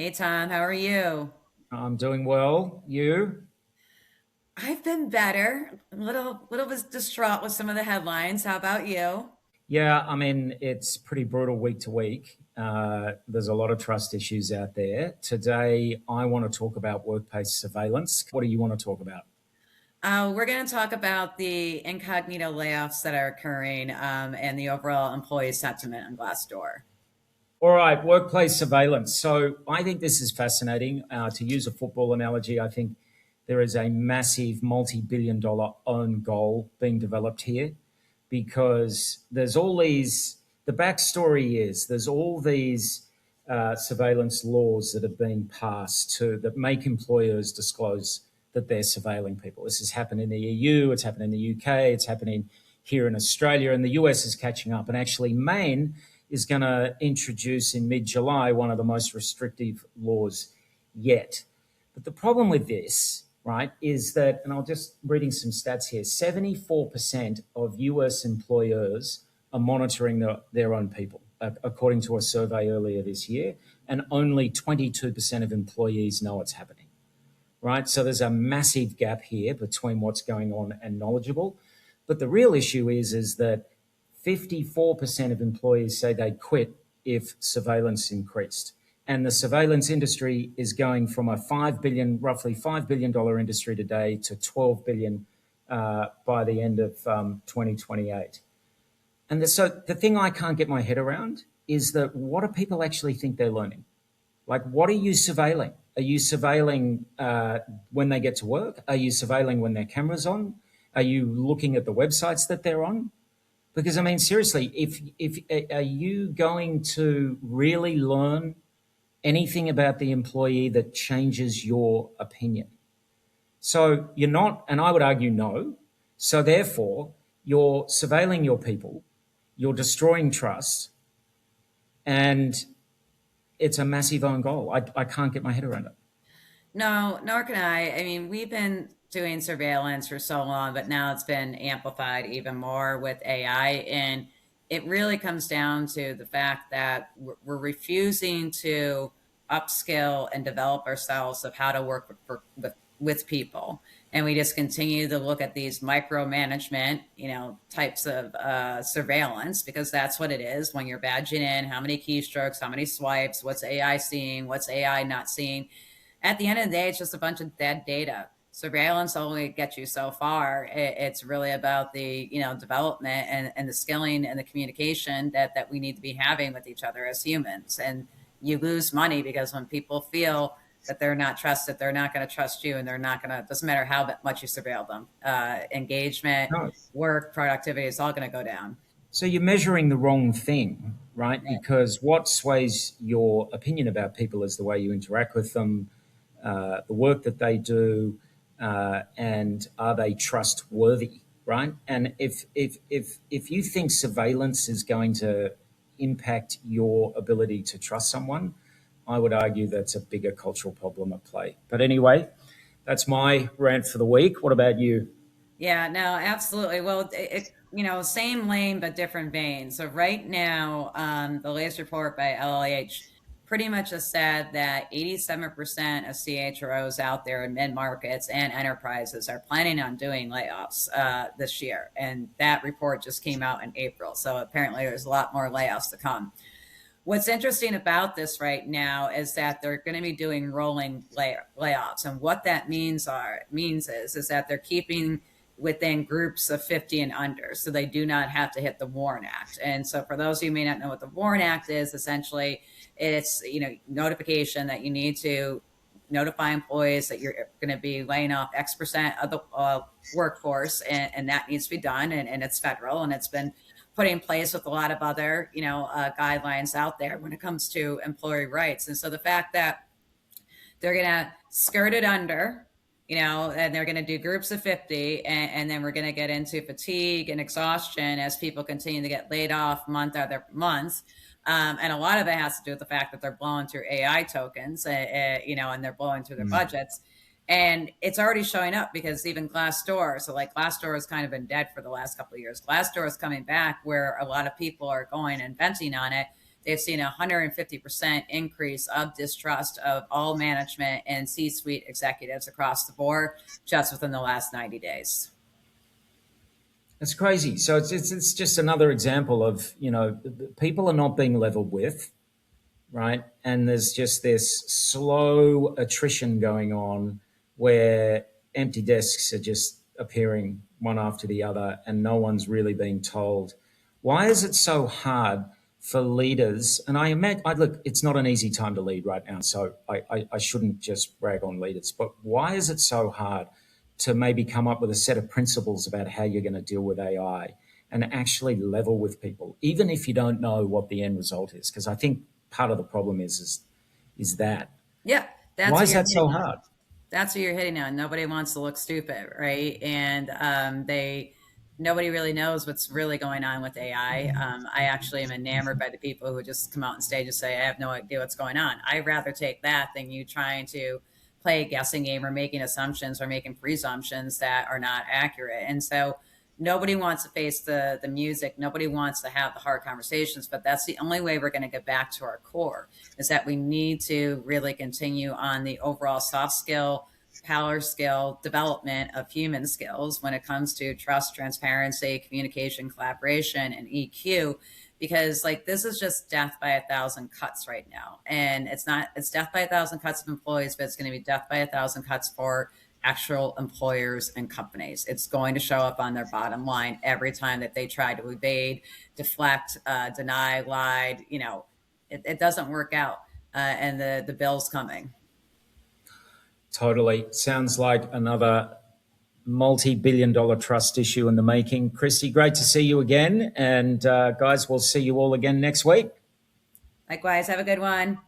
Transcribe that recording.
Hey Tom, how are you? I'm doing well. You? I've been better. A little bit distraught with some of the headlines. How about you? Yeah, I mean, it's pretty brutal week to week. There's a lot of trust issues out there. Today, I want to talk about workplace surveillance. What do you want to talk about? We're going to talk about the incognito layoffs that are occurring and the overall employee sentiment on Glassdoor. All right, workplace surveillance. So, I think this is fascinating. To use a football analogy, I think there is a massive multi billion-dollar own goal being developed here because there's all these, the backstory is there's all these surveillance laws that have been passed that make employers disclose that they're surveilling people. This has happened in the EU, it's happened in the UK, it's happening here in Australia, and the US is catching up. And actually, Maine is going to introduce in mid July one of the most restrictive laws yet. But the problem with this, right, is that, and I'll just reading some stats here, 74% of US employers are monitoring their own people, according to a survey earlier this year, and only 22% of employees know it's happening, right? So there's a massive gap here between what's going on and knowledgeable. But the real issue is that 54% of employees say they'd quit if surveillance increased. And the surveillance industry is going from a roughly $5 billion industry today to 12 billion by the end of 2028. And so the thing I can't get my head around is that what do people actually think they're learning? Like, what are you surveilling? Are you surveilling when they get to work? Are you surveilling when their camera's on? Are you looking at the websites that they're on? Because I mean, seriously, if are you going to really learn anything about the employee that changes your opinion? So you're not, and I would argue no. So therefore, you're surveilling your people, you're destroying trust, and it's a massive own goal. I can't get my head around it. No, nor can I. I mean, we've been doing surveillance for so long, but now it's been amplified even more with AI. And it really comes down to the fact that we're refusing to upskill and develop ourselves of how to work with people. And we just continue to look at these micromanagement, types of surveillance because that's what it is when you're badging in how many keystrokes, how many swipes, what's AI seeing, what's AI not seeing. At the end of the day, it's just a bunch of dead data. Surveillance only gets you so far. It's really about the development and the skilling and the communication that we need to be having with each other as humans. And you lose money because when people feel that they're not trusted, they're not going to trust you, and they're not going to. Doesn't matter how much you surveil them. Engagement, No. work, productivity is all going to go down. So you're measuring the wrong thing, right? Because what sways your opinion about people is the way you interact with them, the work that they do, and are they trustworthy, right? And if you think surveillance is going to impact your ability to trust someone, I would argue that's a bigger cultural problem at play. But anyway, that's my rant for the week. What about you? Yeah, no, absolutely. Well, same lane but different vein. So right now, the latest report by LLH pretty much has said that 87% of CHROs out there in mid markets and enterprises are planning on doing layoffs this year, and that report just came out in April. So apparently, there's a lot more layoffs to come. What's interesting about this right now is that they're going to be doing rolling layoffs, and what that means is that they're keeping within groups of 50 and under, so they do not have to hit the WARN Act. And so, for those of you who may not know what the WARN Act is, essentially, it's notification that you need to notify employees that you're going to be laying off X% of the workforce, and that needs to be done, and it's federal, and it's been put in place with a lot of other, guidelines out there when it comes to employee rights. And so the fact that they're going to skirt it under, and they're going to do groups of 50, and then we're going to get into fatigue and exhaustion as people continue to get laid off month after month. And a lot of it has to do with the fact that they're blowing through AI tokens, and they're blowing through their budgets. And it's already showing up because even Glassdoor, so like Glassdoor has kind of been dead for the last couple of years. Glassdoor is coming back where a lot of people are going and venting on it they've seen a 150% increase of distrust of all management and C-suite executives across the board just within the last 90 days. It's crazy. So it's just another example of, people are not being leveled with, right? And there's just this slow attrition going on where empty desks are just appearing one after the other and no one's really being told. Why is it so hard for leaders? And I imagine, look, it's not an easy time to lead right now, so I shouldn't just brag on leaders, but why is it so hard to maybe come up with a set of principles about how you're going to deal with AI and actually level with people, even if you don't know what the end result is? Because I think part of the problem is that. Yeah, that's Why what is you're that so hitting on. hard? That's what you're hitting on. Nobody wants to look stupid, right? And nobody really knows what's really going on with AI. I actually am enamored by the people who just come out on stage and say, I have no idea what's going on. I'd rather take that than you trying to play a guessing game or making assumptions or making presumptions that are not accurate. And so nobody wants to face the music. Nobody wants to have the hard conversations, but that's the only way we're going to get back to our core, is that we need to really continue on the overall soft skill, power skill development of human skills when it comes to trust, transparency, communication, collaboration, and EQ. Because like this is just death by a thousand cuts right now. And it's death by a thousand cuts of employees, but it's going to be death by a thousand cuts for actual employers and companies. It's going to show up on their bottom line every time that they try to evade, deflect, deny, lied. It doesn't work out, and the bill's coming. Totally. Sounds like another multi-billion-dollar trust issue in the making. Kristy, great to see you again. And guys, we'll see you all again next week. Likewise, have a good one.